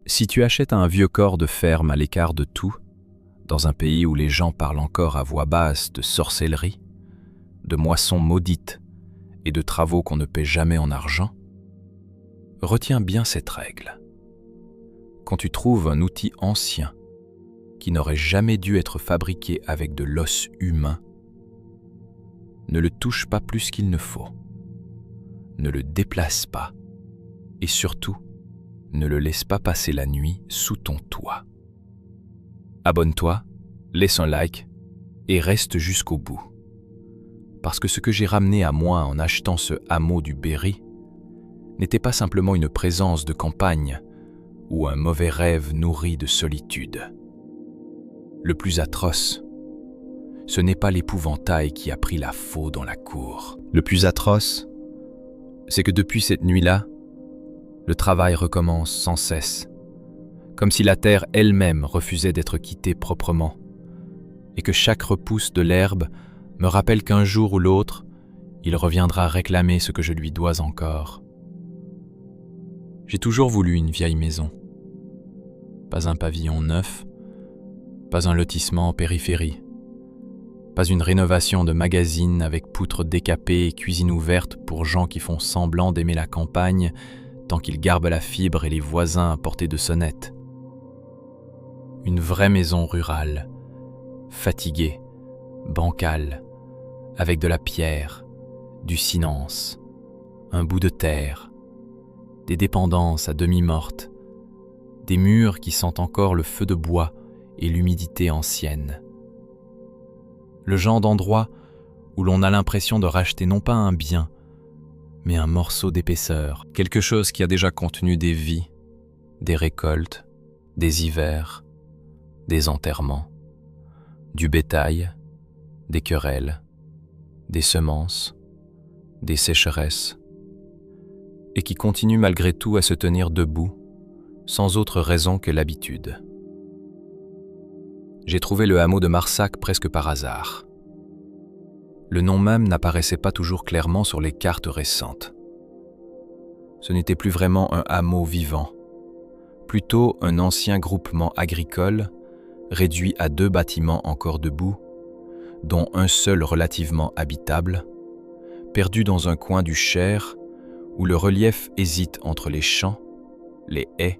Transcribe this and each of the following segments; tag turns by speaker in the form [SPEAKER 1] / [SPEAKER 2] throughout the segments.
[SPEAKER 1] Si tu achètes un vieux corps de ferme à l'écart de tout, dans un pays où les gens parlent encore à voix basse de sorcellerie, de moissons maudites et de travaux qu'on ne paie jamais en argent, retiens bien cette règle. Quand tu trouves un outil ancien qui n'aurait jamais dû être fabriqué avec de l'os humain, ne le touche pas plus qu'il ne faut, ne le déplace pas et surtout, ne le laisse pas passer la nuit sous ton toit. Abonne-toi, laisse un like et reste jusqu'au bout. Parce que ce que j'ai ramené à moi en achetant ce hameau du Berry n'était pas simplement une présence de campagne ou un mauvais rêve nourri de solitude. Le plus atroce, ce n'est pas l'épouvantail qui a pris la faux dans la cour. Le plus atroce, c'est que depuis cette nuit-là, le travail recommence sans cesse, comme si la terre elle-même refusait d'être quittée proprement, et que chaque repousse de l'herbe me rappelle qu'un jour ou l'autre, il reviendra réclamer ce que je lui dois encore. J'ai toujours voulu une vieille maison. Pas un pavillon neuf, pas un lotissement en périphérie, pas une rénovation de magazine avec poutres décapées et cuisine ouverte pour gens qui font semblant d'aimer la campagne tant qu'ils garbent la fibre et les voisins à portée de sonnette. Une vraie maison rurale, fatiguée, bancale, avec de la pierre, du silence, un bout de terre, des dépendances à demi mortes, des murs qui sentent encore le feu de bois et l'humidité ancienne. Le genre d'endroit où l'on a l'impression de racheter non pas un bien, mais un morceau d'épaisseur, quelque chose qui a déjà contenu des vies, des récoltes, des hivers, des enterrements, du bétail, des querelles, des semences, des sécheresses, et qui continue malgré tout à se tenir debout, sans autre raison que l'habitude. J'ai trouvé le hameau de Marsac presque par hasard. Le nom même n'apparaissait pas toujours clairement sur les cartes récentes. Ce n'était plus vraiment un hameau vivant, plutôt un ancien groupement agricole réduit à 2 bâtiments encore debout, dont un seul relativement habitable, perdu dans un coin du Cher où le relief hésite entre les champs, les haies,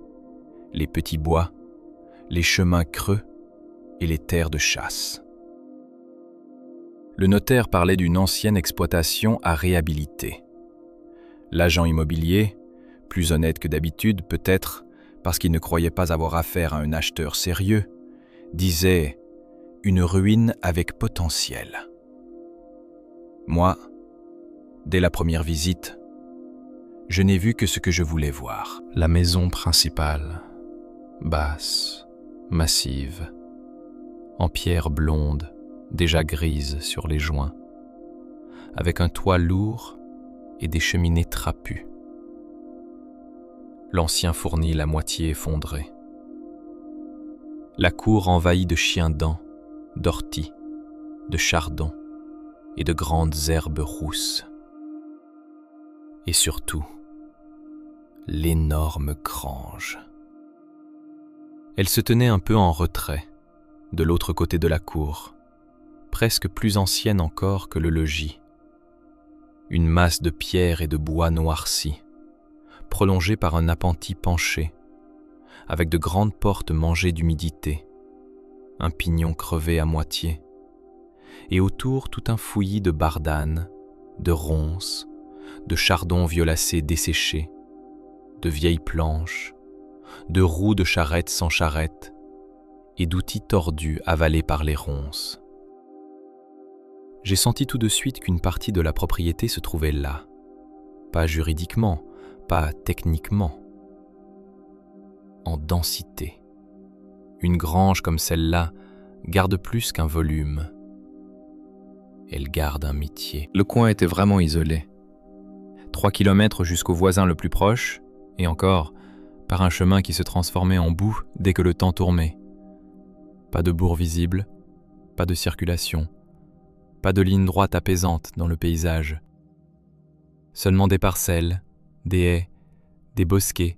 [SPEAKER 1] les petits bois, les chemins creux et les terres de chasse. Le notaire parlait d'une ancienne exploitation à réhabiliter. L'agent immobilier, plus honnête que d'habitude peut-être parce qu'il ne croyait pas avoir affaire à un acheteur sérieux, disait « une ruine avec potentiel ». Moi, dès la première visite, je n'ai vu que ce que je voulais voir. La maison principale, basse, massive, en pierre blonde, déjà grise sur les joints, avec un toit lourd et des cheminées trapues. L'ancien fournil à moitié effondré. La cour envahie de chiens-dents, d'orties, de chardons et de grandes herbes rousses. Et surtout, l'énorme grange. Elle se tenait un peu en retrait, de l'autre côté de la cour, presque plus ancienne encore que le logis. Une masse de pierre et de bois noircis, prolongée par un appentis penché, avec de grandes portes mangées d'humidité, un pignon crevé à moitié, et autour tout un fouillis de bardanes, de ronces, de chardons violacés desséchés, de vieilles planches, de roues de charrettes sans charrette, et d'outils tordus avalés par les ronces. J'ai senti tout de suite qu'une partie de la propriété se trouvait là, pas juridiquement, pas techniquement, en densité. Une grange comme celle-là garde plus qu'un volume. Elle garde un métier. Le coin était vraiment isolé. 3 kilomètres jusqu'au voisin le plus proche, et encore, par un chemin qui se transformait en boue dès que le temps tournait. Pas de bourg visible, pas de circulation, pas de ligne droite apaisante dans le paysage. Seulement des parcelles, des haies, des bosquets,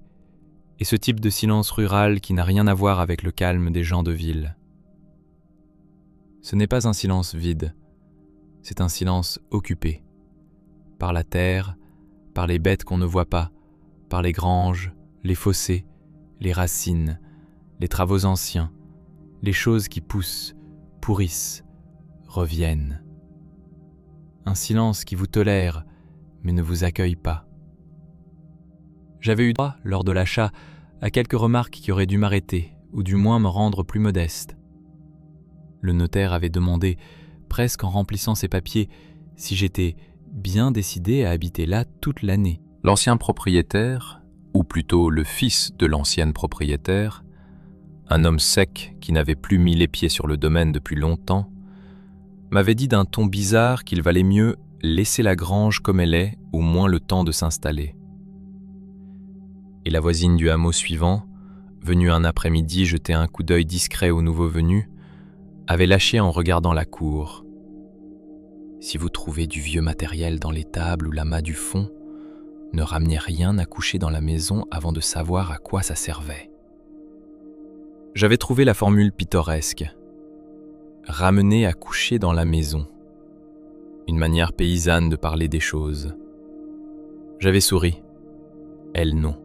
[SPEAKER 1] Et ce type de silence rural qui n'a rien à voir avec le calme des gens de ville. Ce n'est pas un silence vide, c'est un silence occupé. Par la terre, par les bêtes qu'on ne voit pas, par les granges, les fossés, les racines, les travaux anciens, les choses qui poussent, pourrissent, reviennent. Un silence qui vous tolère, mais ne vous accueille pas. J'avais eu droit, lors de l'achat, à quelques remarques qui auraient dû m'arrêter, ou du moins me rendre plus modeste. Le notaire avait demandé, presque en remplissant ses papiers, si j'étais bien décidé à habiter là toute l'année.
[SPEAKER 2] L'ancien propriétaire, ou plutôt le fils de l'ancienne propriétaire, un homme sec qui n'avait plus mis les pieds sur le domaine depuis longtemps, m'avait dit d'un ton bizarre qu'il valait mieux laisser la grange comme elle est, au moins le temps de s'installer. Et la voisine du hameau suivant, venue un après-midi jeter un coup d'œil discret aux nouveaux venus, avait lâché en regardant la cour. Si vous trouvez du vieux matériel dans les tables ou l'amas du fond, ne ramenez rien à coucher dans la maison avant de savoir à quoi ça servait. J'avais trouvé la formule pittoresque. Ramener à coucher dans la maison. Une manière paysanne de parler des choses. J'avais souri. Elle non.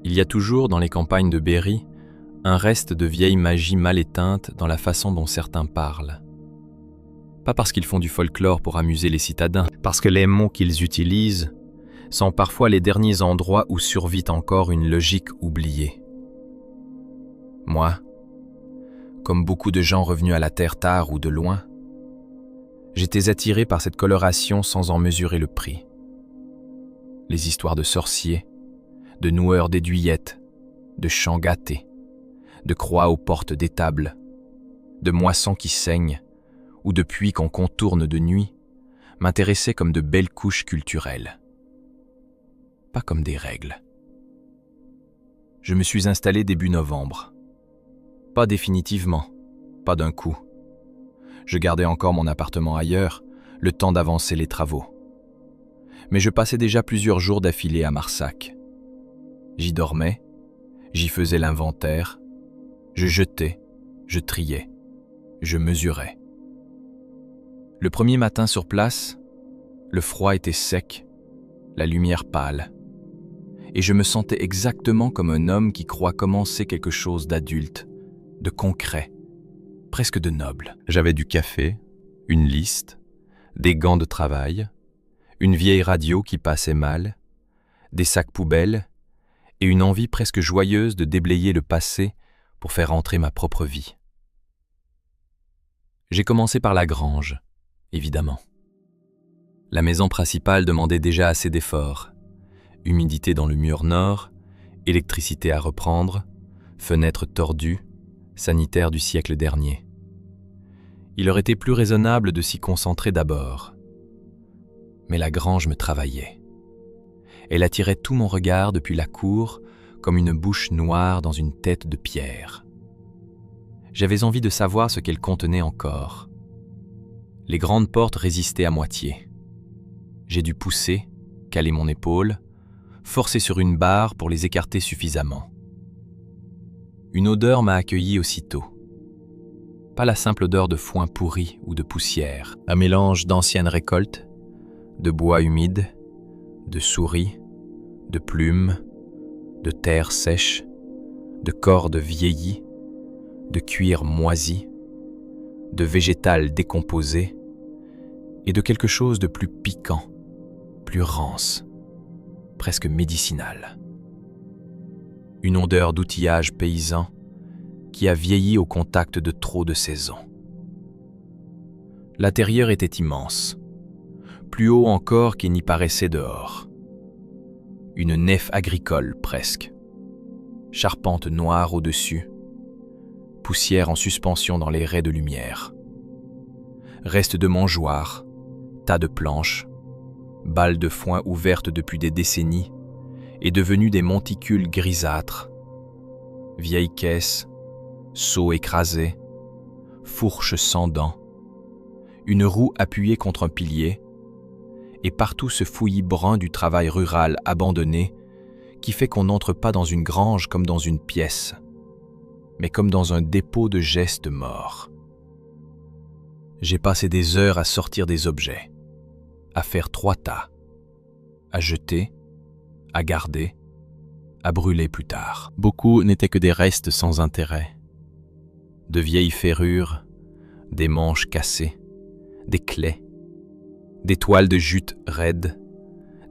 [SPEAKER 2] Il y a toujours dans les campagnes de Berry un reste de vieille magie mal éteinte dans la façon dont certains parlent. Pas parce qu'ils font du folklore pour amuser les citadins, parce que les mots qu'ils utilisent sont parfois les derniers endroits où survit encore une logique oubliée. Moi, comme beaucoup de gens revenus à la terre tard ou de loin, j'étais attiré par cette coloration sans en mesurer le prix. Les histoires de sorciers, de noueurs d'aiguillettes, de chants gâtés, de croix aux portes d'étables, de moissons qui saignent, ou de puits qu'on contourne de nuit, m'intéressaient comme de belles couches culturelles. Pas comme des règles. Je me suis installé début novembre. Pas définitivement, pas d'un coup. Je gardais encore mon appartement ailleurs, le temps d'avancer les travaux. Mais je passais déjà plusieurs jours d'affilée à Marsac. J'y dormais, j'y faisais l'inventaire, je jetais, je triais, je mesurais. Le premier matin sur place, le froid était sec, la lumière pâle, et je me sentais exactement comme un homme qui croit commencer quelque chose d'adulte, de concret, presque de noble. J'avais du café, une liste, des gants de travail, une vieille radio qui passait mal, des sacs poubelles et une envie presque joyeuse de déblayer le passé pour faire entrer ma propre vie. J'ai commencé par la grange, évidemment. La maison principale demandait déjà assez d'efforts. Humidité dans le mur nord, électricité à reprendre, fenêtres tordues, sanitaire du siècle dernier. Il aurait été plus raisonnable de s'y concentrer d'abord. Mais la grange me travaillait. Elle attirait tout mon regard depuis la cour comme une bouche noire dans une tête de pierre. J'avais envie de savoir ce qu'elle contenait encore. Les grandes portes résistaient à moitié. J'ai dû pousser, caler mon épaule, forcer sur une barre pour les écarter suffisamment. Une odeur m'a accueilli aussitôt. Pas la simple odeur de foin pourri ou de poussière, un mélange d'anciennes récoltes, de bois humide, de souris, de plumes, de terre sèche, de cordes vieillies, de cuir moisi, de végétal décomposé et de quelque chose de plus piquant, plus rance, presque médicinal. Une odeur d'outillage paysan qui a vieilli au contact de trop de saisons. L'intérieur était immense, plus haut encore qu'il n'y paraissait dehors. Une nef agricole presque, charpente noire au-dessus, poussière en suspension dans les raies de lumière. Restes de mangeoires, tas de planches, balles de foin ouvertes depuis des décennies et devenues des monticules grisâtres, vieilles caisses, seaux écrasés, fourches sans dents, une roue appuyée contre un pilier, et partout ce fouillis brun du travail rural abandonné
[SPEAKER 1] qui fait qu'on n'entre pas dans une grange comme dans une pièce, mais comme dans un dépôt de gestes morts. J'ai passé des heures à sortir des objets, à faire 3 tas, à jeter, à garder, à brûler plus tard. Beaucoup n'étaient que des restes sans intérêt. De vieilles ferrures, des manches cassées, des claies, des toiles de jute raides,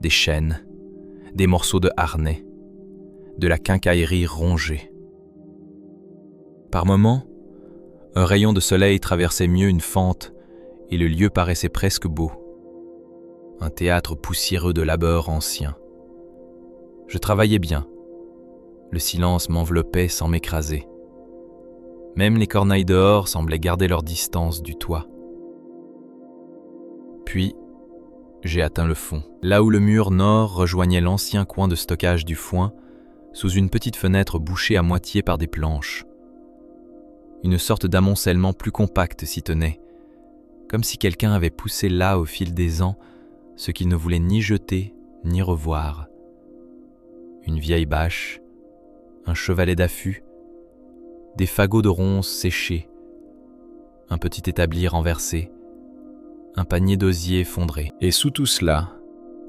[SPEAKER 1] des chaînes, des morceaux de harnais, de la quincaillerie rongée. Par moments, un rayon de soleil traversait mieux une fente et le lieu paraissait presque beau. Un théâtre poussiéreux de labeur ancien. Je travaillais bien. Le silence m'enveloppait sans m'écraser. Même les corneilles dehors semblaient garder leur distance du toit. Puis, j'ai atteint le fond, là où le mur nord rejoignait l'ancien coin de stockage du foin, sous une petite fenêtre bouchée à moitié par des planches. Une sorte d'amoncellement plus compact s'y tenait, comme si quelqu'un avait poussé là au fil des ans ce qu'il ne voulait ni jeter ni revoir. Une vieille bâche, un chevalet d'affût, des fagots de ronces séchés, un petit établi renversé, un panier d'osier effondré. Et sous tout cela,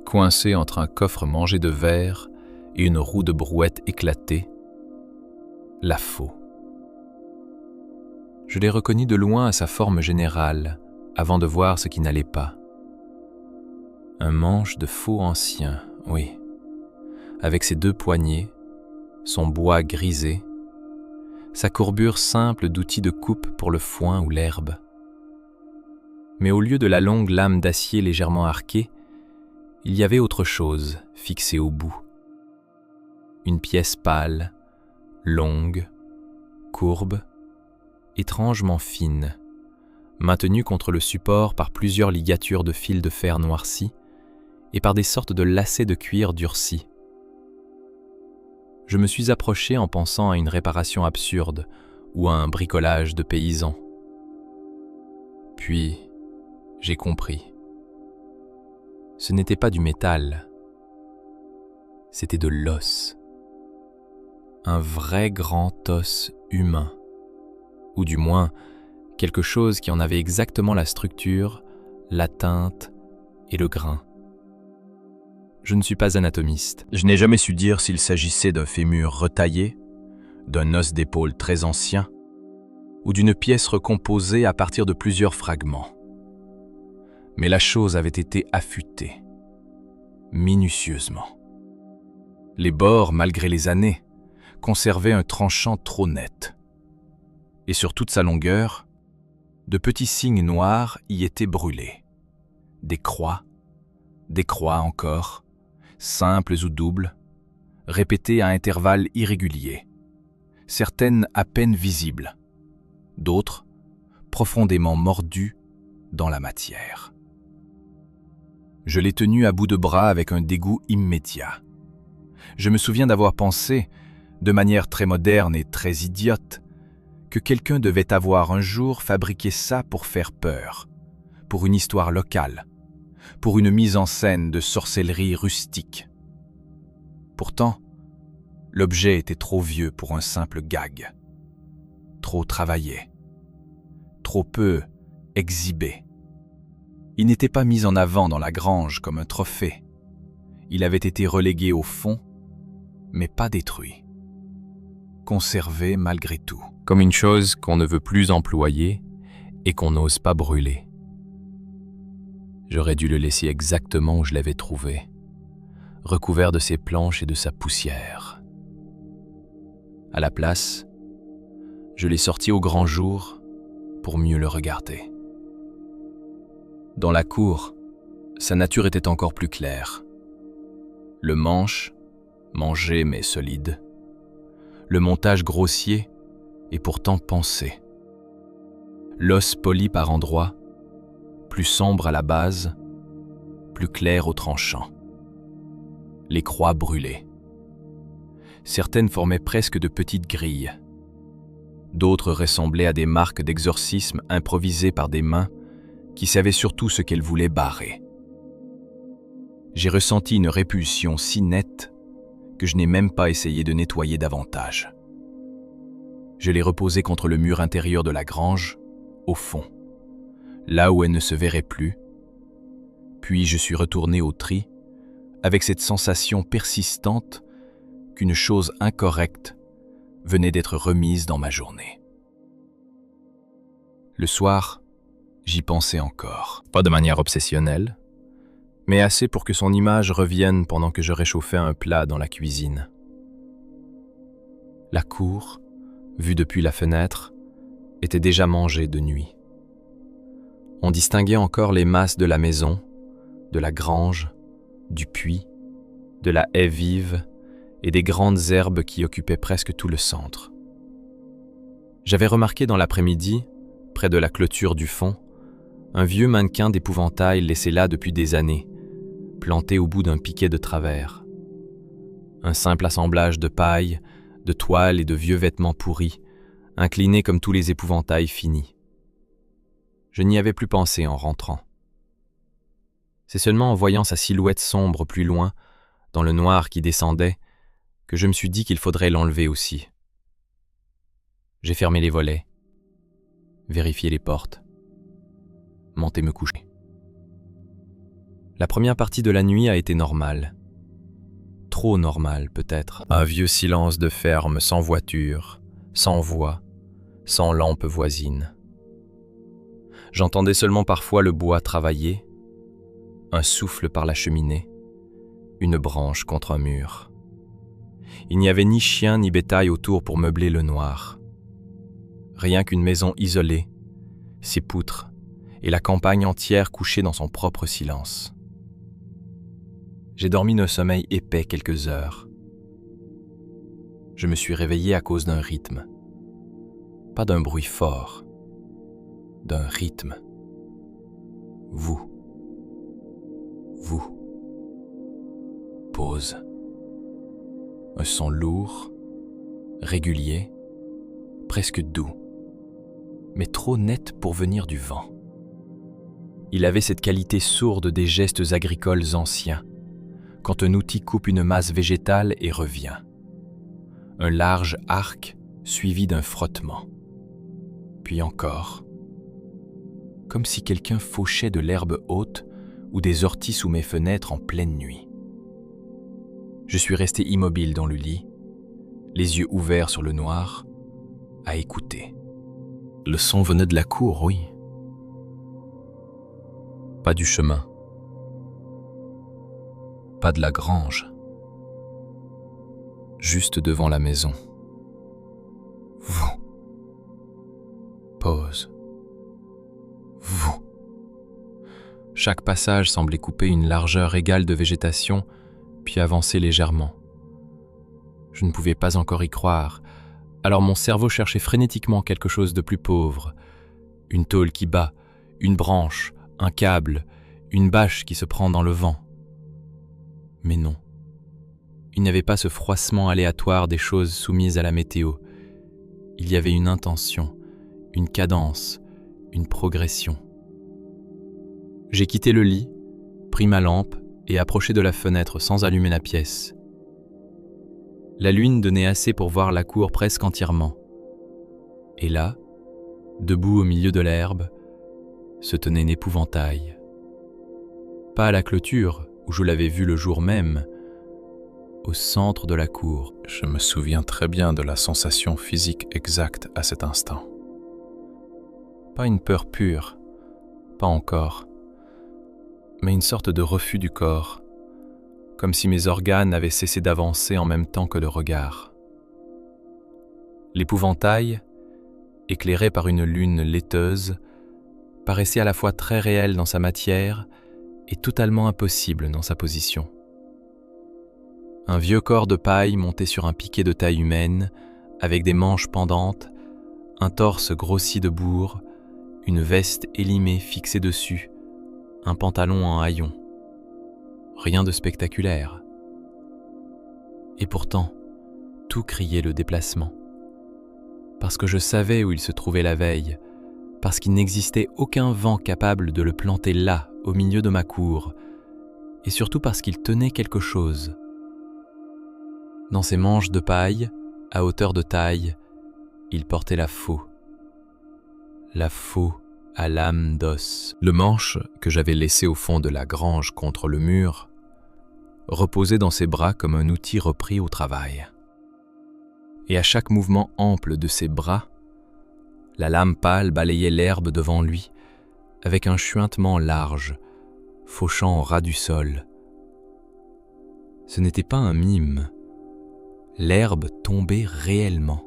[SPEAKER 1] coincé entre un coffre mangé de verre et une roue de brouette éclatée, la faux. Je l'ai reconnu de loin à sa forme générale, avant de voir ce qui n'allait pas. Un manche de faux ancien, oui, avec ses 2 poignées, son bois grisé, sa courbure simple d'outil de coupe pour le foin ou l'herbe. Mais au lieu de la longue lame d'acier légèrement arquée, il y avait autre chose fixée au bout. Une pièce pâle, longue, courbe, étrangement fine, maintenue contre le support par plusieurs ligatures de fils de fer noircis et par des sortes de lacets de cuir durcis. Je me suis approché en pensant à une réparation absurde ou à un bricolage de paysans. Puis, j'ai compris. Ce n'était pas du métal, c'était de l'os. Un vrai grand os humain, ou du moins quelque chose qui en avait exactement la structure, la teinte et le grain. Je ne suis pas anatomiste. Je n'ai jamais su dire s'il s'agissait d'un fémur retaillé, d'un os d'épaule très ancien, ou d'une pièce recomposée à partir de plusieurs fragments. Mais la chose avait été affûtée, minutieusement. Les bords, malgré les années, conservaient un tranchant trop net. Et sur toute sa longueur, de petits signes noirs y étaient brûlés. Des croix encore, simples ou doubles, répétées à intervalles irréguliers, certaines à peine visibles, d'autres profondément mordues dans la matière. Je l'ai tenu à bout de bras avec un dégoût immédiat. Je me souviens d'avoir pensé, de manière très moderne et très idiote, que quelqu'un devait avoir un jour fabriqué ça pour faire peur, pour une histoire locale, pour une mise en scène de sorcellerie rustique. Pourtant, l'objet était trop vieux pour un simple gag, trop travaillé, trop peu exhibé. Il n'était pas mis en avant dans la grange comme un trophée. Il avait été relégué au fond, mais pas détruit. Conservé malgré tout. Comme une chose qu'on ne veut plus employer et qu'on n'ose pas brûler. J'aurais dû le laisser exactement où je l'avais trouvé, recouvert de ses planches et de sa poussière. À la place, je l'ai sorti au grand jour pour mieux le regarder. Dans la cour, sa nature était encore plus claire. Le manche, mangé mais solide. Le montage grossier et pourtant pensé. L'os poli par endroits, plus sombre à la base, plus clair au tranchant. Les croix brûlées. Certaines formaient presque de petites grilles. D'autres ressemblaient à des marques d'exorcisme improvisées par des mains qui savaient surtout ce qu'elles voulaient barrer. J'ai ressenti une répulsion si nette que je n'ai même pas essayé de nettoyer davantage. Je l'ai reposée contre le mur intérieur de la grange, au fond, là où elle ne se verrait plus. Puis je suis retourné au tri, avec cette sensation persistante qu'une chose incorrecte venait d'être remise dans ma journée. Le soir, j'y pensais encore. Pas de manière obsessionnelle, mais assez pour que son image revienne pendant que je réchauffais un plat dans la cuisine. La cour, vue depuis la fenêtre, était déjà mangée de nuit. On distinguait encore les masses de la maison, de la grange, du puits, de la haie vive et des grandes herbes qui occupaient presque tout le centre. J'avais remarqué dans l'après-midi, près de la clôture du fond, un vieux mannequin d'épouvantail laissé là depuis des années, planté au bout d'un piquet de travers. Un simple assemblage de paille, de toiles et de vieux vêtements pourris, incliné comme tous les épouvantails finis. Je n'y avais plus pensé en rentrant. C'est seulement en voyant sa silhouette sombre plus loin, dans le noir qui descendait, que je me suis dit qu'il faudrait l'enlever aussi. J'ai fermé les volets, vérifié les portes, monté me coucher. La première partie de la nuit a été normale. Trop normale, peut-être. Un vieux silence de ferme sans voiture, sans voix, sans lampe voisine. J'entendais seulement parfois le bois travailler, un souffle par la cheminée, une branche contre un mur. Il n'y avait ni chien ni bétail autour pour meubler le noir. Rien qu'une maison isolée, ses poutres, et la campagne entière couchée dans son propre silence. J'ai dormi d'un sommeil épais quelques heures. Je me suis réveillé à cause d'un rythme. Pas d'un bruit fort, d'un rythme. Vous. Pause. Un son lourd, régulier, presque doux, mais trop net pour venir du vent. Il avait cette qualité sourde des gestes agricoles anciens, quand un outil coupe une masse végétale et revient. Un large arc suivi d'un frottement. Puis encore. Comme si quelqu'un fauchait de l'herbe haute ou des orties sous mes fenêtres en pleine nuit. Je suis resté immobile dans le lit, les yeux ouverts sur le noir, à écouter. Le son venait de la cour, oui. Pas du chemin. Pas de la grange. Juste devant la maison. Vous. Pause. Vous. Chaque passage semblait couper une largeur égale de végétation, puis avancer légèrement. Je ne pouvais pas encore y croire, alors mon cerveau cherchait frénétiquement quelque chose de plus pauvre. Une tôle qui bat, une branche, un câble, une bâche qui se prend dans le vent. Mais non. Il n'y avait pas ce froissement aléatoire des choses soumises à la météo. Il y avait une intention, une cadence, une progression. J'ai quitté le lit, pris ma lampe et approché de la fenêtre sans allumer la pièce. La lune donnait assez pour voir la cour presque entièrement. Et là, debout au milieu de l'herbe, se tenait un épouvantail. Pas à la clôture, où je l'avais vu le jour même, au centre de la cour. Je me souviens très bien de la sensation physique exacte à cet instant. Pas une peur pure, pas encore, mais une sorte de refus du corps, comme si mes organes avaient cessé d'avancer en même temps que le regard. L'épouvantail, éclairé par une lune laiteuse, paraissait à la fois très réel dans sa matière et totalement impossible dans sa position. Un vieux corps de paille monté sur un piquet de taille humaine, avec des manches pendantes, un torse grossi de bourre, une veste élimée fixée dessus, un pantalon en haillons. Rien de spectaculaire. Et pourtant, tout criait le déplacement. Parce que je savais où il se trouvait la veille, parce qu'il n'existait aucun vent capable de le planter là, au milieu de ma cour, et surtout parce qu'il tenait quelque chose.
[SPEAKER 2] Dans ses manches de paille, à hauteur de taille, il portait la faux à lame d'os. Le manche, que j'avais laissé au fond de la grange contre le mur, reposait dans ses bras comme un outil repris au travail. Et à chaque mouvement ample de ses bras, la lame pâle balayait l'herbe devant lui, avec un chuintement large, fauchant au ras du sol. Ce n'était pas un mime. L'herbe tombait réellement.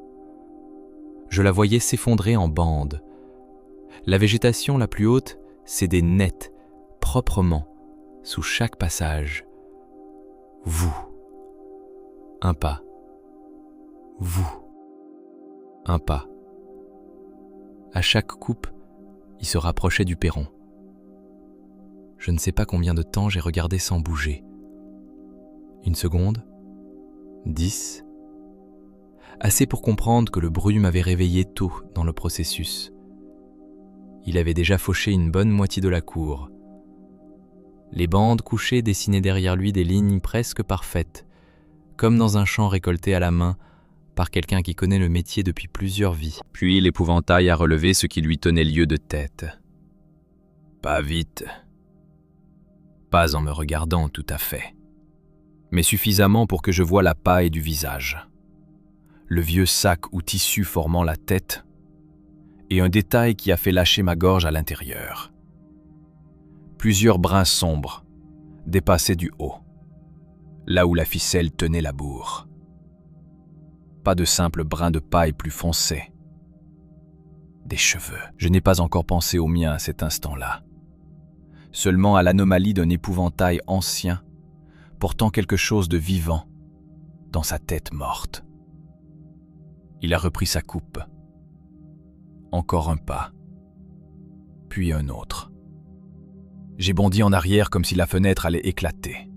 [SPEAKER 2] Je la voyais s'effondrer en bandes. La végétation la plus haute cédait net, proprement, sous chaque passage. Vous. Un pas. Vous. Un pas. À chaque coupe, il se rapprochait du perron. Je ne sais pas combien de temps j'ai regardé sans bouger. 1 seconde, 10. Assez pour comprendre que le bruit m'avait réveillé tôt dans le processus. Il avait déjà fauché une bonne moitié de la cour. Les bandes couchées dessinaient derrière lui des lignes presque parfaites, comme dans un champ récolté à la main par quelqu'un qui connaît le métier depuis plusieurs vies. Puis l'épouvantail a relevé ce qui lui tenait lieu de tête. Pas vite. Pas en me regardant tout à fait, mais suffisamment pour que je voie la paille du visage, le vieux sac ou tissu formant la tête, et un détail qui a fait lâcher ma gorge à l'intérieur. Plusieurs brins sombres dépassaient du haut, là où la ficelle tenait la bourre. Pas de simples brins de paille plus foncés. Des cheveux. Je n'ai pas encore pensé aux miens à cet instant-là. Seulement à l'anomalie d'un épouvantail ancien, portant quelque chose de vivant dans sa tête morte. Il a repris sa coupe. Encore un pas, puis un autre. J'ai bondi en arrière comme si la fenêtre allait éclater.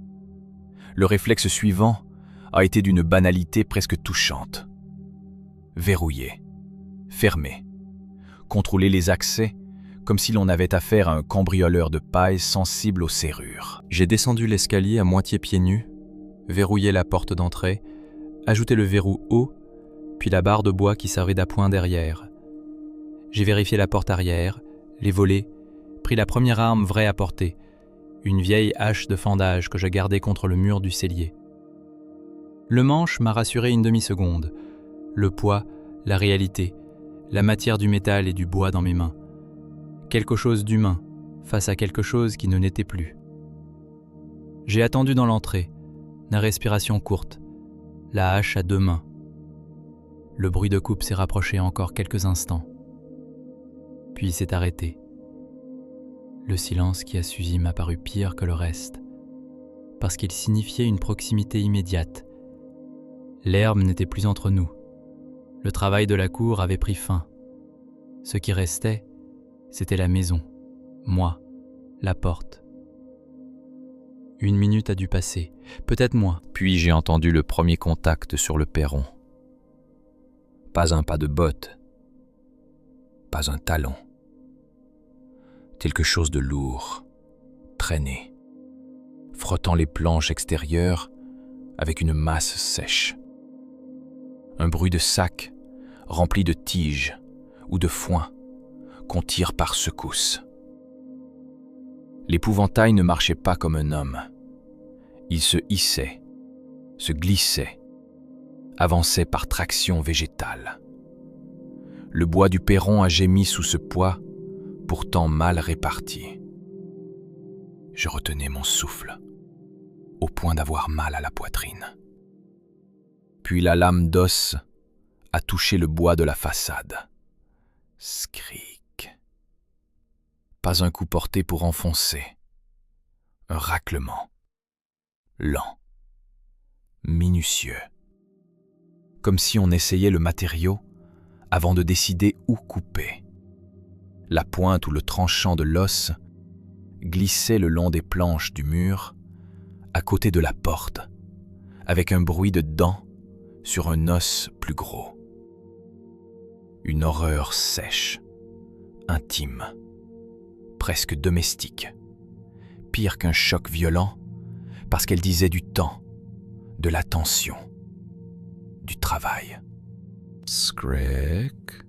[SPEAKER 2] Le réflexe suivant a été d'une banalité presque touchante. Verrouiller, fermer, contrôler les accès comme si l'on avait affaire à un cambrioleur de paille sensible aux serrures. J'ai descendu l'escalier à moitié pieds nus, verrouillé la porte d'entrée, ajouté le verrou haut, puis la barre de bois qui servait d'appoint derrière. J'ai vérifié la porte arrière, les volets, pris la première arme vraie à portée, une vieille hache de fendage que je gardais contre le mur du cellier. Le manche m'a rassuré une demi-seconde. Le poids, la réalité, la matière du métal et du bois dans mes mains. Quelque chose d'humain face à quelque chose qui ne l'était plus. J'ai attendu dans l'entrée, la respiration courte, la hache à 2 mains. Le bruit de coupe s'est rapproché encore quelques instants, puis s'est arrêté. Le silence qui a suivi m'a paru pire que le reste, parce qu'il signifiait une proximité immédiate. L'herbe n'était plus entre nous. Le travail de la cour avait pris fin. Ce qui restait, c'était la maison, moi, la porte. 1 minute a dû passer, peut-être moins. Puis j'ai entendu le premier contact sur le perron. Pas un pas de botte, pas un talon. Quelque chose de lourd, traîné, frottant les planches extérieures avec une masse sèche. Un bruit de sac rempli de tiges ou de foin qu'on tire par secousses. L'épouvantail ne marchait pas comme un homme. Il se hissait, se glissait, avançait par traction végétale. Le bois du perron a gémi sous ce poids, pourtant mal réparti. Je retenais mon souffle, au point d'avoir mal à la poitrine. Puis la lame d'os a touché le bois de la façade. Scric. Pas un coup porté pour enfoncer. Un raclement. Lent. Minutieux. Comme si on essayait le matériau avant de décider où couper. La pointe ou le tranchant de l'os glissait le long des planches du mur, à côté de la porte, avec un bruit de dents sur un os plus gros. Une horreur sèche, intime, presque domestique, pire qu'un choc violent, parce qu'elle disait du temps, de l'attention,
[SPEAKER 1] du travail.
[SPEAKER 2] Scrick.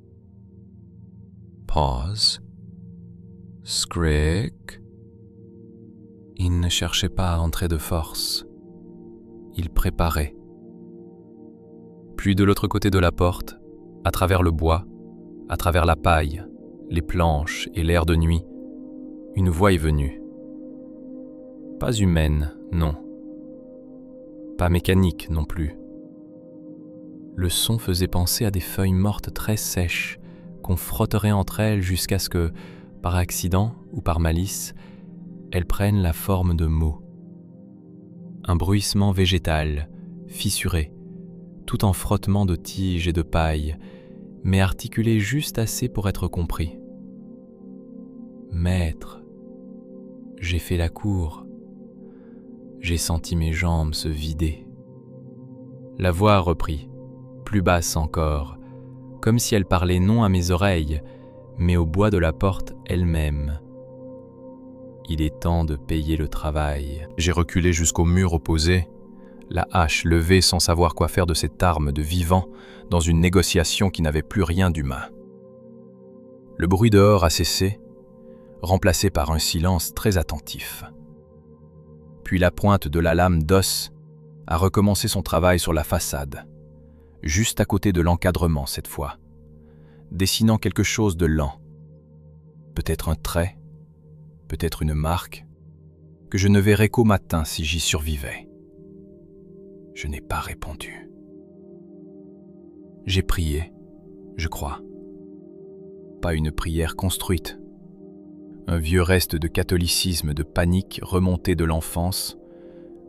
[SPEAKER 2] Pause. Scrick.
[SPEAKER 1] Il ne cherchait pas à entrer de force. Il préparait. Puis de l'autre côté de la porte, à travers le bois, à travers la paille, les planches et l'air de nuit, une voix est venue. Pas humaine, non. Pas mécanique non plus. Le son faisait penser à des feuilles mortes très sèches qu'on frotterait entre elles jusqu'à ce que, par accident ou par malice, elles prennent la forme de mots. Un bruissement végétal, fissuré, tout en frottement de tiges et de paille, mais articulé juste assez pour être compris. Maître, j'ai fait la cour. J'ai senti mes jambes se vider. La voix reprit, plus basse encore, comme si elle parlait non à mes oreilles, mais au bois de la porte elle-même. Il est temps de payer le travail.
[SPEAKER 2] J'ai reculé jusqu'au mur opposé, la hache levée sans savoir quoi faire de cette arme de vivant dans une négociation qui n'avait plus rien d'humain. Le bruit dehors a cessé, remplacé par un silence très attentif. Puis la pointe de la lame d'os a recommencé son travail sur la façade, juste à côté de l'encadrement cette fois, dessinant quelque chose de lent, peut-être un trait, peut-être une marque, que je ne verrais qu'au matin si j'y survivais. Je n'ai pas répondu. J'ai prié, je crois. Pas une prière construite. Un vieux reste de catholicisme, de panique remonté de l'enfance,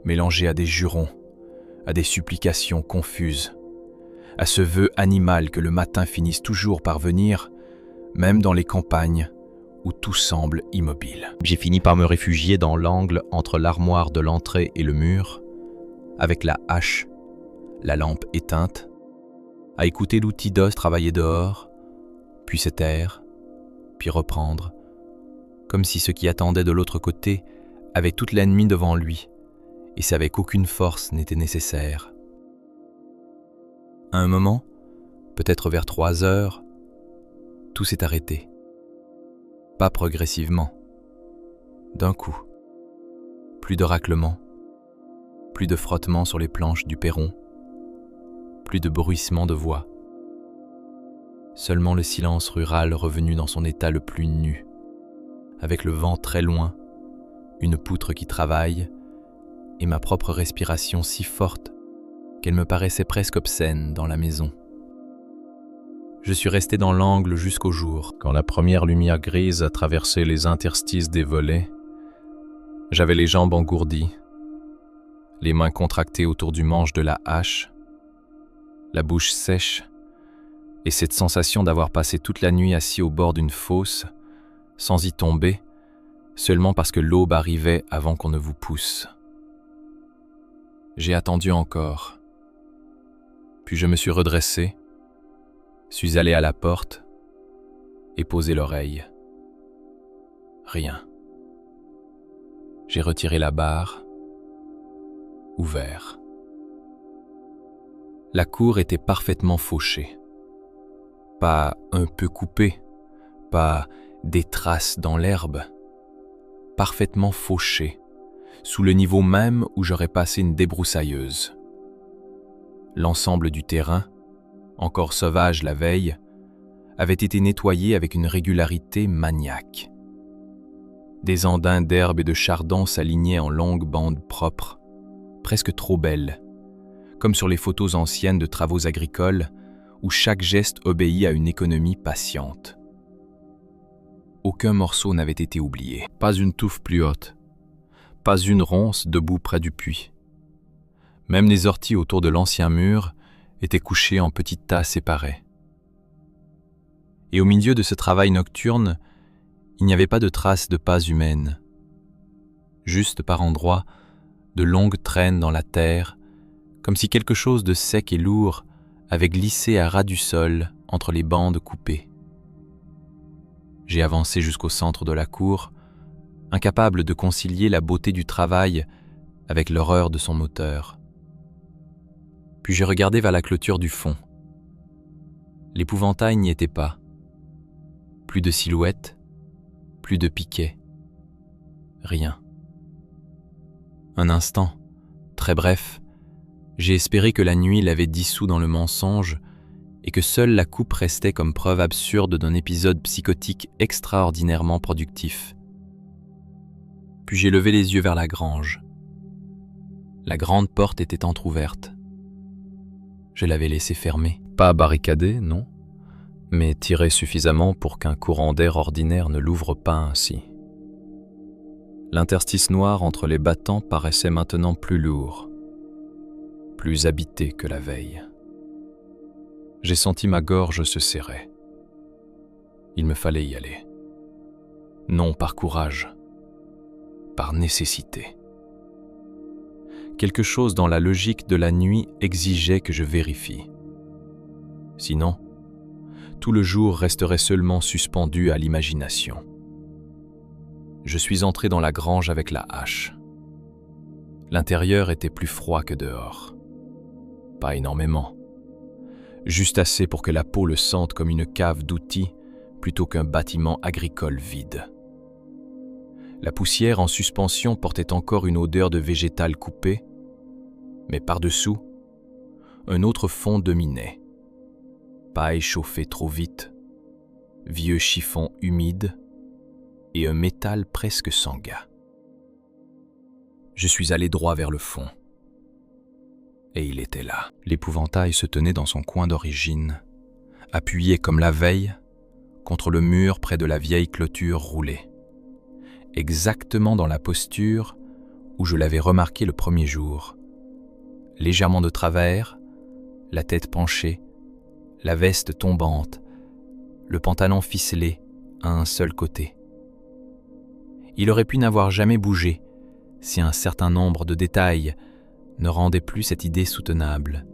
[SPEAKER 2] mélangé à des jurons, à des supplications confuses, à ce vœu animal que le matin finisse toujours par venir, même dans les campagnes où tout semble immobile.
[SPEAKER 3] J'ai fini par me réfugier dans l'angle entre l'armoire de l'entrée et le mur, avec la hache, la lampe éteinte, à écouter l'outil d'os travailler dehors, puis se taire, puis reprendre, comme si ce qui attendait de l'autre côté avait toute la nuit devant lui et savait qu'aucune force n'était nécessaire. À un moment, peut-être vers 3 heures, tout s'est arrêté. Pas progressivement, d'un coup. Plus de raclement, plus de frottement sur les planches du perron, plus de bruissement de voix. Seulement le silence rural revenu dans son état le plus nu, avec le vent très loin, une poutre qui travaille, et ma propre respiration si forte qu'elle me paraissait presque obscène dans la maison. Je suis resté dans l'angle jusqu'au jour.
[SPEAKER 2] Quand la première lumière grise a traversé les interstices des volets, j'avais les jambes engourdies, les mains contractées autour du manche de la hache, la bouche sèche, et cette sensation d'avoir passé toute la nuit assis au bord d'une fosse, sans y tomber, seulement parce que l'aube arrivait avant qu'on ne vous pousse. J'ai attendu encore, puis je me suis redressé, suis allé à la porte et posé l'oreille. Rien. J'ai retiré la barre, ouvert. La cour était parfaitement fauchée. Pas un peu coupée, pas des traces dans l'herbe. Parfaitement fauchée, sous le niveau même où j'aurais passé une débroussailleuse. L'ensemble du terrain, encore sauvage la veille, avait été nettoyé avec une régularité maniaque. Des andins d'herbe et de chardon s'alignaient en longues bandes propres, presque trop belles, comme sur les photos anciennes de travaux agricoles où chaque geste obéit à une économie patiente. Aucun morceau n'avait été oublié, pas une touffe plus haute, pas une ronce debout près du puits. Même les orties autour de l'ancien mur étaient couchées en petites tas séparées. Et au milieu de ce travail nocturne, il n'y avait pas de traces de pas humaines. Juste par endroits, de longues traînes dans la terre, comme si quelque chose de sec et lourd avait glissé à ras du sol entre les bandes coupées. J'ai avancé jusqu'au centre de la cour, incapable de concilier la beauté du travail avec l'horreur de son auteur.
[SPEAKER 1] Puis j'ai regardé vers la clôture du fond. L'épouvantail n'y était pas. Plus de silhouettes, plus de piquets. Rien. Un instant, très bref, j'ai espéré que la nuit l'avait dissous dans le mensonge et que seule la coupe restait comme preuve absurde d'un épisode psychotique extraordinairement productif. Puis j'ai levé les yeux vers la grange. La grande porte était entr'ouverte. Je l'avais laissée fermée.
[SPEAKER 2] Pas barricadée, non, mais tirée suffisamment pour qu'un courant d'air ordinaire ne l'ouvre pas ainsi. L'interstice noir entre les battants paraissait maintenant plus lourd, plus habité que la veille. J'ai senti ma gorge se serrer. Il me fallait y aller. Non par courage, par nécessité. Quelque chose dans la logique de la nuit exigeait que je vérifie. Sinon, tout le jour resterait seulement suspendu à l'imagination. Je suis entré dans la grange avec la hache. L'intérieur était plus froid que dehors. Pas énormément. Juste assez pour que la peau le sente comme une cave d'outils plutôt qu'un bâtiment agricole vide. La poussière en suspension portait encore une odeur de végétal coupé, mais par-dessous, un autre fond dominait. Paille chauffée trop vite, vieux chiffon humide et un métal presque sanguin. Je suis allé droit vers le fond. Et il était là. L'épouvantail se tenait dans son coin d'origine, appuyé comme la veille contre le mur près de la vieille clôture roulée, exactement dans la posture où je l'avais remarqué le premier jour, légèrement de travers, la tête penchée, la veste tombante, le pantalon ficelé à un seul côté. Il aurait pu n'avoir jamais bougé si un certain nombre de détails ne rendait plus cette idée soutenable.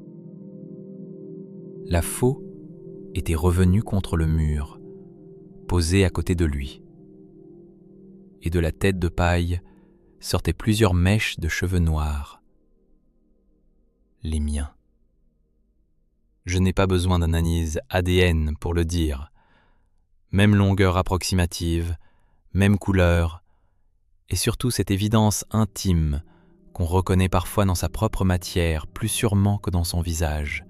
[SPEAKER 2] La faux était revenue contre le mur, posée à côté de lui. Et de la tête de paille sortaient plusieurs mèches de cheveux noirs. Les miens. Je n'ai pas besoin d'analyse ADN pour le dire. Même longueur approximative, même couleur, et surtout cette évidence intime qu'on reconnaît parfois dans sa propre matière plus sûrement que dans son visage.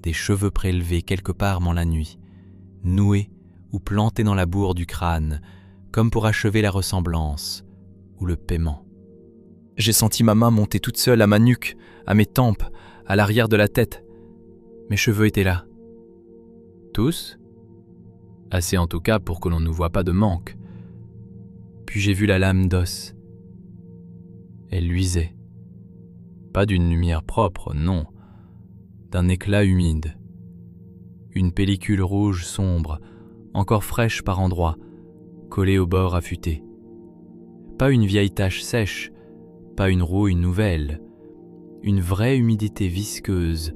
[SPEAKER 2] Des cheveux prélevés quelque part dans la nuit, noués ou plantés dans la bourre du crâne, comme pour achever la ressemblance ou le paiement. J'ai senti ma main monter toute seule à ma nuque, à mes tempes, à l'arrière de la tête. Mes cheveux étaient là. Tous ? Assez en tout cas pour que l'on ne voie pas de manque. Puis j'ai vu la lame d'os. Elle luisait. Pas d'une lumière propre, non. D'un éclat humide. Une pellicule rouge sombre, encore fraîche par endroits, collée au bord affûté. Pas une vieille tache sèche, pas une rouille nouvelle. Une vraie humidité visqueuse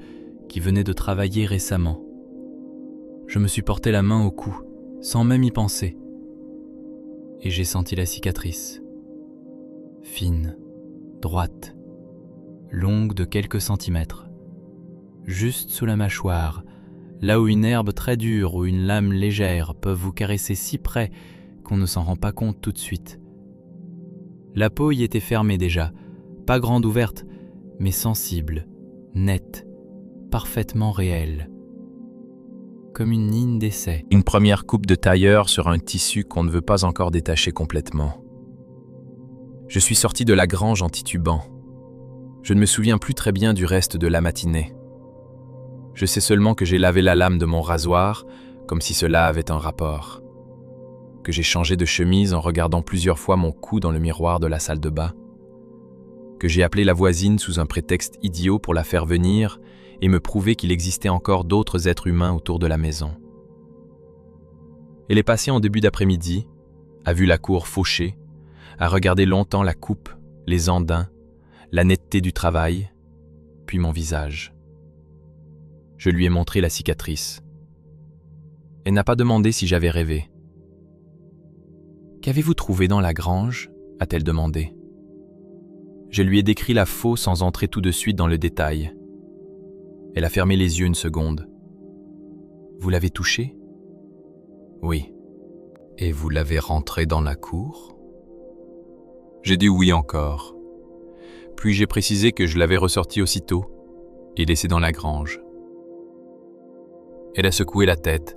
[SPEAKER 2] qui venait de travailler récemment. Je me suis porté la main au cou, sans même y penser. Et j'ai senti la cicatrice. Fine, droite, longue de quelques centimètres. Juste sous la mâchoire, là où une herbe très dure ou une lame légère peuvent vous caresser si près qu'on ne s'en rend pas compte tout de suite. La peau y était fermée déjà, pas grande ouverte, mais sensible, nette, parfaitement réelle. Comme une ligne d'essai. Une première coupe de tailleur sur un tissu qu'on ne veut pas encore détacher complètement. Je suis sorti de la grange en titubant. Je ne me souviens plus très bien du reste de la matinée. Je sais seulement que j'ai lavé la lame de mon rasoir, comme si cela avait un rapport. Que j'ai changé de chemise en regardant plusieurs fois mon cou dans le miroir de la salle de bain. Que j'ai appelé la voisine sous un prétexte idiot pour la faire venir et me prouver qu'il existait encore d'autres êtres humains autour de la maison. Elle est passée en début d'après-midi, a vu la cour fauchée, a regardé longtemps la coupe, les andins, la netteté du travail, puis mon visage. Je lui ai montré la cicatrice. Elle n'a pas demandé si j'avais rêvé. « Qu'avez-vous trouvé dans la grange ?» a-t-elle demandé. Je lui ai décrit la faux sans entrer tout de suite dans le détail.
[SPEAKER 1] Elle a fermé les yeux une seconde. « Vous l'avez touché ?»« Oui. »« Et vous l'avez rentré dans la cour ?» J'ai dit oui encore. Puis j'ai précisé que je l'avais ressorti aussitôt et laissé dans la grange. Elle a secoué la tête,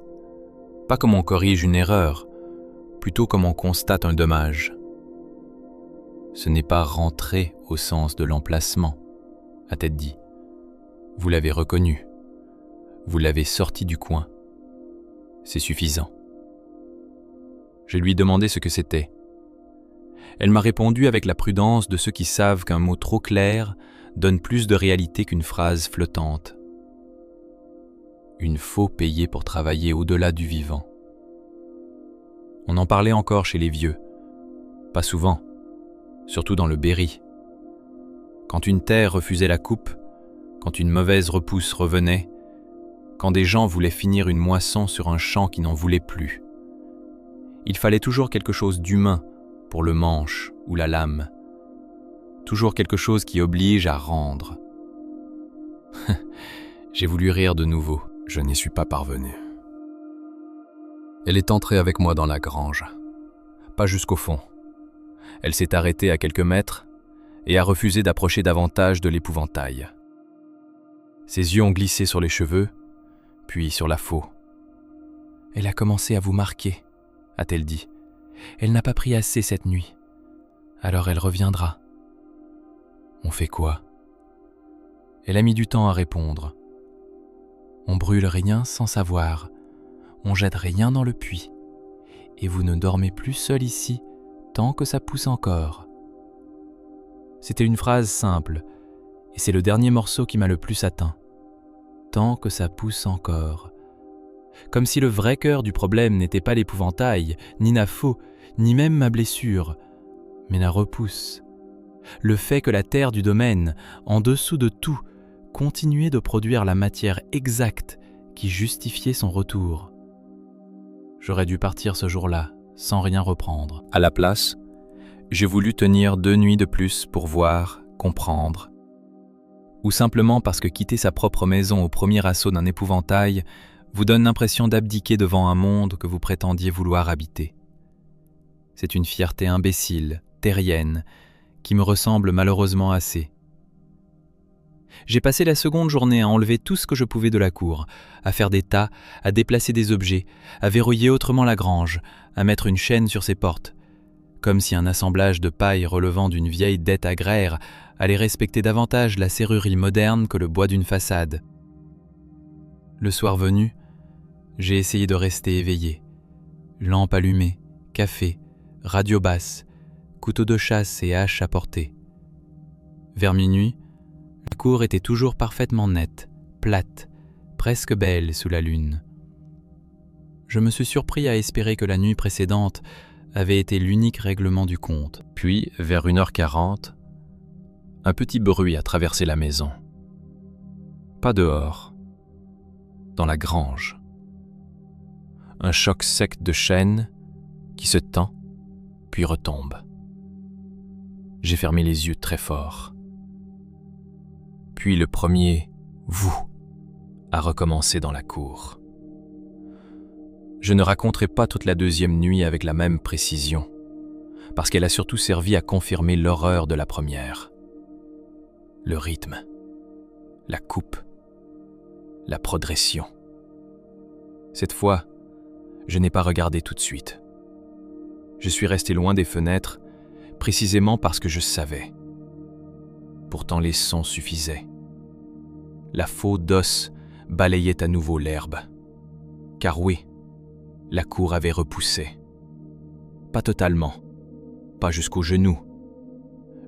[SPEAKER 1] pas comme on corrige une erreur, plutôt comme on constate un dommage. Ce n'est pas rentré au sens de l'emplacement, a-t-elle dit. Vous l'avez reconnu. Vous l'avez sorti du coin. C'est suffisant. Je lui ai demandé ce que c'était. Elle m'a répondu avec la prudence de ceux qui savent qu'un mot trop clair donne plus de réalité qu'une phrase flottante. Une faux payée pour travailler au-delà du vivant. On en parlait encore chez les vieux. Pas souvent, surtout dans le Berry. Quand une terre refusait la coupe, quand une mauvaise repousse revenait, quand des gens voulaient finir une moisson sur un champ qui n'en voulait plus. Il fallait toujours quelque chose d'humain pour le manche ou la lame. Toujours quelque chose qui oblige à rendre. J'ai voulu rire de nouveau. Je n'y suis pas parvenu. Elle est entrée avec moi dans la grange. Pas jusqu'au fond. Elle s'est arrêtée à quelques mètres et a refusé d'approcher davantage de l'épouvantail. Ses yeux ont glissé sur les cheveux, puis sur la faux. « Elle a commencé à vous marquer », a-t-elle dit. « Elle n'a pas pris assez cette nuit. Alors elle reviendra. » On fait quoi ? Elle a mis du temps à répondre. On brûle rien sans savoir. On jette rien dans le puits. Et vous ne dormez plus seul ici tant que ça pousse encore. C'était une phrase simple, et c'est le dernier morceau qui m'a le plus atteint. Tant que ça pousse encore. Comme si le vrai cœur du problème n'était pas l'épouvantail, ni la faux, ni même ma blessure, mais la repousse. Le fait que la terre du domaine, en dessous de tout, continuait de produire la matière exacte qui justifiait son retour. J'aurais dû partir ce jour-là, sans rien reprendre. À la place, j'ai voulu tenir 2 nuits de plus pour voir, comprendre. Ou simplement parce que quitter sa propre maison au premier assaut d'un épouvantail vous donne l'impression d'abdiquer devant un monde que vous prétendiez vouloir habiter. C'est une fierté imbécile, terrienne, qui me ressemble malheureusement assez. J'ai passé la seconde journée à enlever tout ce que je pouvais de la cour, à faire des tas, à déplacer des objets, à verrouiller autrement la grange, à mettre une chaîne sur ses portes, comme si un assemblage de paille relevant d'une vieille dette agraire allait respecter davantage la serrurerie moderne que le bois d'une façade. Le soir venu, j'ai essayé de rester éveillé. Lampe allumée, café, radio basse, couteau de chasse et hache à portée. Vers minuit, la cour était toujours parfaitement nette, plate, presque belle sous la lune. Je me suis surpris à espérer que la nuit précédente avait été l'unique règlement du compte. Puis, vers 1h40, un petit bruit a traversé la maison. Pas dehors, dans la grange. Un choc sec de chaîne qui se tend, puis retombe. J'ai fermé les yeux très fort. Puis le premier « vous » a recommencé dans la cour. Je ne raconterai pas toute la deuxième nuit avec la même précision, parce qu'elle a surtout servi à confirmer l'horreur de la première. Le rythme, la coupe, la progression. Cette fois, je n'ai pas regardé tout de suite. Je suis resté loin des fenêtres, précisément parce que je savais. Pourtant les sons suffisaient. La faux d'os balayait à nouveau l'herbe. Car oui, la cour avait repoussé. Pas totalement, pas jusqu'aux genoux,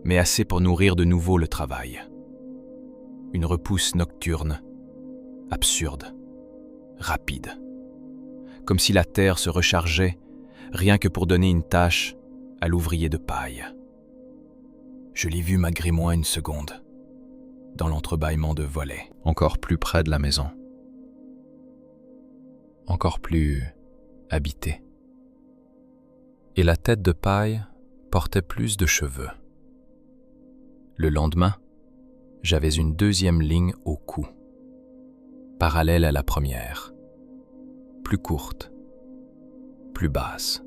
[SPEAKER 1] mais assez pour nourrir de nouveau le travail. Une repousse nocturne, absurde, rapide. Comme si la terre se rechargeait, rien que pour donner une tâche à l'ouvrier de paille. Je l'ai vu malgré moi une seconde, dans l'entrebâillement de volets, encore plus près de la maison. Encore plus habité. Et la tête de paille portait plus de cheveux. Le lendemain, j'avais une deuxième ligne au cou. parallèle à la première, plus courte, plus basse.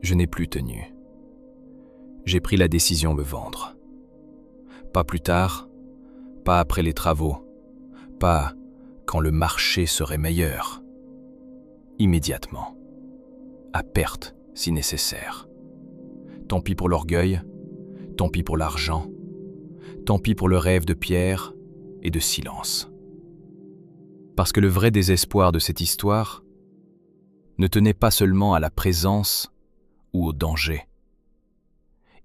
[SPEAKER 1] Je n'ai plus tenu. J'ai pris la décision de vendre. Pas plus tard, pas après les travaux, pas quand le marché serait meilleur. Immédiatement, à perte si nécessaire. Tant pis pour l'orgueil, tant pis pour l'argent, tant pis pour le rêve de pierre et de silence. Parce que le vrai désespoir de cette histoire ne tenait pas seulement à la présence ou au danger.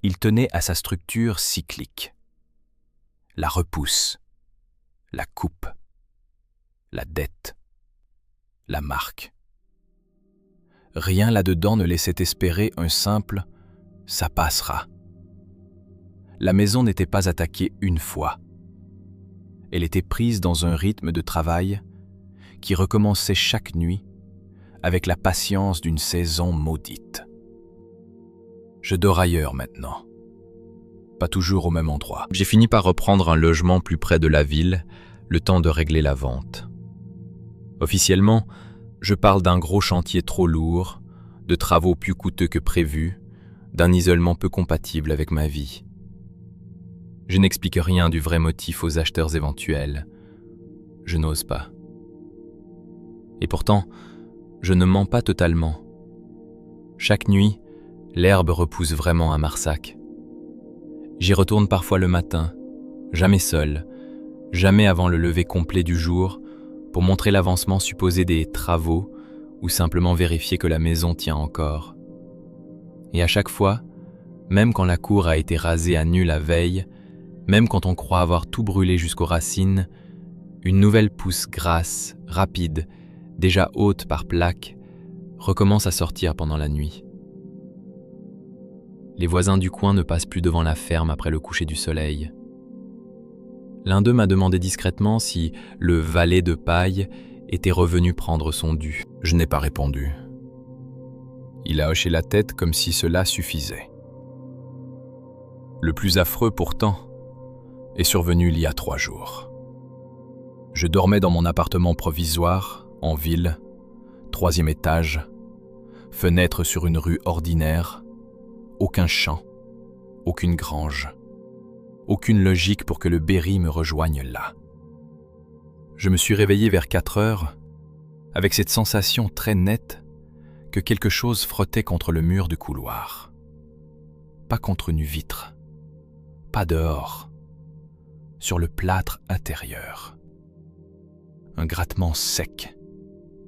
[SPEAKER 1] Il tenait à sa structure cyclique. La repousse, la coupe, la dette, la marque. Rien là-dedans ne laissait espérer un simple « ça passera ». La maison n'était pas attaquée une fois. Elle était prise dans un rythme de travail qui recommençait chaque nuit avec la patience d'une saison maudite. Je dors ailleurs maintenant, pas toujours au même endroit.
[SPEAKER 2] J'ai fini par reprendre un logement plus près de la ville, le temps de régler la vente. Officiellement, je parle d'un gros chantier trop lourd, de travaux plus coûteux que prévu, d'un isolement peu compatible avec ma vie. Je n'explique rien du vrai motif aux acheteurs éventuels. Je n'ose pas. Et pourtant, je ne mens pas totalement. Chaque nuit, l'herbe repousse vraiment à Marsac. J'y retourne parfois le matin, jamais seul, jamais avant le lever complet du jour, pour montrer l'avancement supposé des travaux ou simplement vérifier que la maison tient encore. Et à chaque fois, même quand la cour a été rasée à nu la veille, même quand on croit avoir tout brûlé jusqu'aux racines, une nouvelle pousse grasse, rapide, déjà haute par plaques, recommence à sortir pendant la nuit. Les voisins du coin ne passent plus devant la ferme après le coucher du soleil. L'un d'eux m'a demandé discrètement si le valet de paille était revenu prendre son dû.
[SPEAKER 1] Je n'ai pas répondu. Il a hoché la tête comme si cela suffisait. Le plus affreux pourtant est survenu il y a 3 jours. Je dormais dans mon appartement provisoire, en ville, 3e étage, fenêtre sur une rue ordinaire, aucun champ, aucune grange, aucune logique pour que le Berry me rejoigne là. Je me suis réveillé vers 4 heures, avec cette sensation très nette que quelque chose frottait contre le mur du couloir. Pas contre une vitre, pas dehors, sur le plâtre intérieur. Un grattement sec,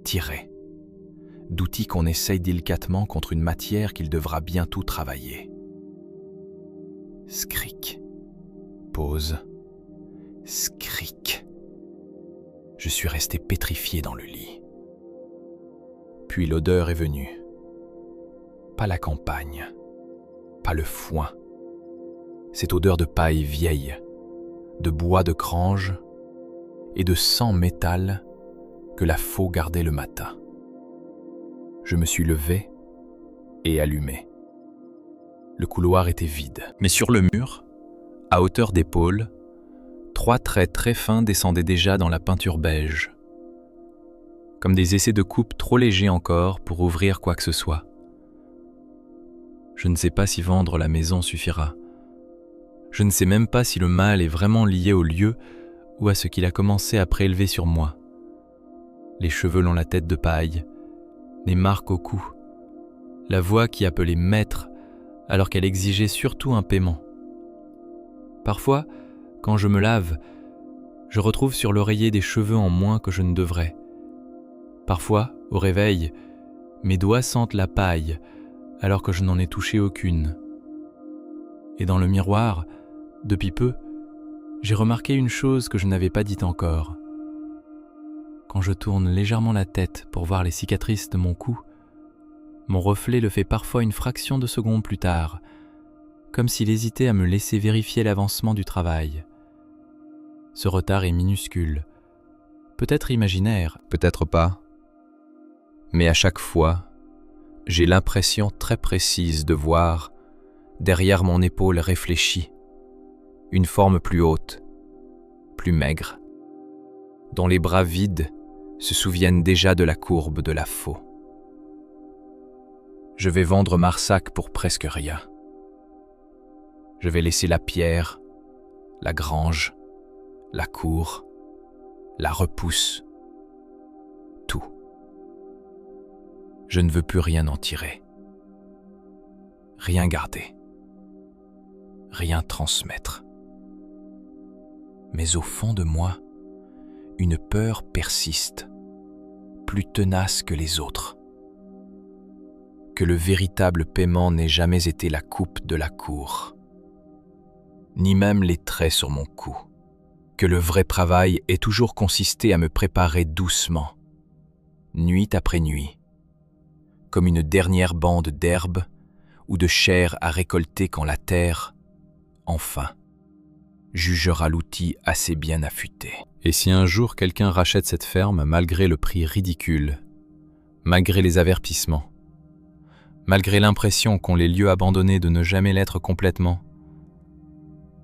[SPEAKER 1] tiré, d'outils qu'on essaye délicatement contre une matière qu'il devra bientôt travailler. Scric, pause, scric. Je suis resté pétrifié dans le lit. Puis l'odeur est venue. Pas la campagne, pas le foin. Cette odeur de paille vieille, de bois de grange et de sang métal que la faux gardait le matin. Je me suis levé et allumé. Le couloir était vide. Mais sur le mur, à hauteur d'épaule, 3 traits très fins descendaient déjà dans la peinture beige, comme des essais de coupe trop légers encore pour ouvrir quoi que ce soit. Je ne sais pas si vendre la maison suffira. Je ne sais même pas si le mal est vraiment lié au lieu ou à ce qu'il a commencé à prélever sur moi. Les cheveux l'ont la tête de paille, les marques au cou, la voix qui appelait maître alors qu'elle exigeait surtout un paiement. Parfois, quand je me lave, je retrouve sur l'oreiller des cheveux en moins que je ne devrais. Parfois, au réveil, mes doigts sentent la paille alors que je n'en ai touché aucune. Et dans le miroir, depuis peu, j'ai remarqué une chose que je n'avais pas dite encore. Quand je tourne légèrement la tête pour voir les cicatrices de mon cou, mon reflet le fait parfois une fraction de seconde plus tard, comme s'il hésitait à me laisser vérifier l'avancement du travail. Ce retard est minuscule, peut-être imaginaire, peut-être pas. Mais à chaque fois, j'ai l'impression très précise de voir, derrière mon épaule réfléchie, une forme plus haute, plus maigre, dont les bras vides se souviennent déjà de la courbe de la faux. Je vais vendre Marsac pour presque rien. Je vais laisser la pierre, la grange, la cour, la repousse, tout. Je ne veux plus rien en tirer, rien garder, rien transmettre. Mais au fond de moi, une peur persiste, plus tenace que les autres. Que le véritable paiement n'ait jamais été la coupe de la cour, ni même les traits sur mon cou. Que le vrai travail ait toujours consisté à me préparer doucement, nuit après nuit, comme une dernière bande d'herbe ou de chair à récolter quand la terre, enfin, jugera l'outil assez bien affûté.
[SPEAKER 2] Et si un jour quelqu'un rachète cette ferme malgré le prix ridicule, malgré les avertissements, malgré l'impression qu'ont les lieux abandonnés de ne jamais l'être complètement,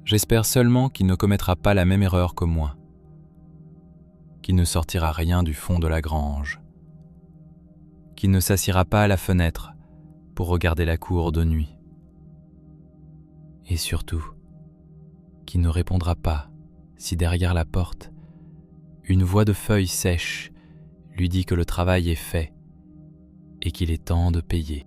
[SPEAKER 2] j'espère seulement qu'il ne commettra pas la même erreur que moi, qu'il ne sortira rien du fond de la grange, qu'il ne s'assiera pas à la fenêtre pour regarder la cour de nuit, et surtout, qu'il ne répondra pas si derrière la porte, une voix de feuilles sèches lui dit que le travail est fait et qu'il est temps de payer.